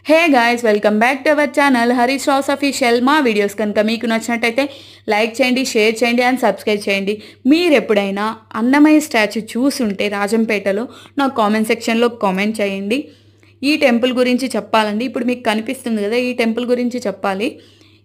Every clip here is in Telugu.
Hey guys, welcome back to our channel Harish Rao's official. మా వీడియోస్ కనుక మీకు నచ్చినట్టయితే లైక్ చేయండి, షేర్ చేయండి అండ్ సబ్స్క్రైబ్ చేయండి. మీరు ఎప్పుడైనా అన్నమయ్య స్టాచ్యూ చూసుంటే రాజంపేటలో నాకు కామెంట్ సెక్షన్లో కామెంట్ చేయండి. ఈ టెంపుల్ గురించి చెప్పాలండి. ఇప్పుడు మీకు కనిపిస్తుంది కదా, ఈ టెంపుల్ గురించి చెప్పాలి.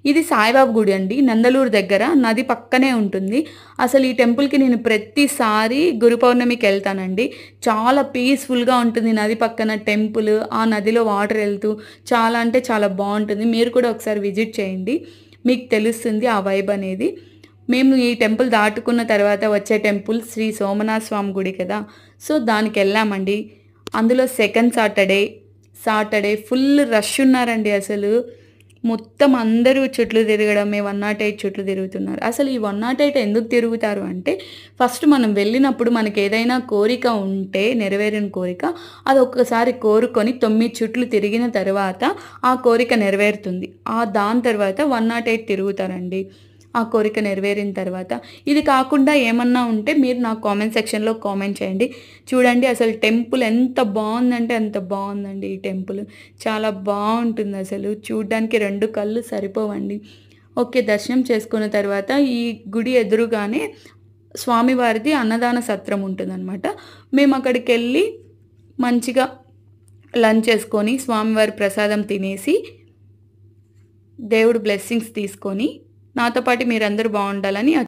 ఇది సాయిబాబా గుడి అండి, నందలూరు దగ్గర, నది పక్కనే ఉంటుంది. అసలు ఈ టెంపుల్కి నేను ప్రతిసారి గురు పౌర్ణమికి వెళ్తానండి. చాలా పీస్ఫుల్గా ఉంటుంది నది పక్కన టెంపుల్, ఆ నదిలో వాటర్ వెళ్తూ చాలా అంటే చాలా బాగుంటుంది. మీరు కూడా ఒకసారి విజిట్ చేయండి, మీకు తెలుస్తుంది ఆ వైబ్ అనేది. మేము ఈ టెంపుల్ దాటుకున్న తర్వాత వచ్చే టెంపుల్ శ్రీ సోమనాథ స్వామి గుడి కదా, సో దానికి వెళ్ళామండి. అందులో సెకండ్ సాటర్డే ఫుల్ రష్ ఉన్నారండి. అసలు మొత్తం అందరూ చుట్లు తిరగడం, 108 చుట్లు తిరుగుతున్నారు. అసలు ఈ 108 ఎందుకు తిరుగుతారు అంటే, ఫస్ట్ మనం వెళ్ళినప్పుడు మనకి ఏదైనా కోరిక ఉంటే, నెరవేరిన కోరిక, అది ఒక్కసారి కోరుకొని 9 చుట్లు తిరిగిన తర్వాత ఆ కోరిక నెరవేరుతుంది. దాని తర్వాత 108 తిరుగుతారండి ఆ కోరిక నెరవేరిన తర్వాత. ఇది కాకుండా ఏమన్నా ఉంటే మీరు నాకు కామెంట్ సెక్షన్లో కామెంట్ చేయండి. చూడండి అసలు టెంపుల్ ఎంత బాగుందంటే అంత బాగుందండి. ఈ టెంపుల్ చాలా బాగుంటుంది. అసలు చూడ్డానికి 2 కళ్ళు సరిపోవండి. ఓకే, దర్శనం చేసుకున్న తర్వాత ఈ గుడి ఎదురుగానే స్వామివారిది అన్నదాన సత్రం ఉంటుందన్నమాట. మేము అక్కడికి వెళ్ళి మంచిగా లంచ్ చేసుకొని స్వామివారి ప్రసాదం తినేసి దేవుడు బ్లెస్సింగ్స్ తీసుకొని నాతో పాటు మీరందరూ బాగుండాలని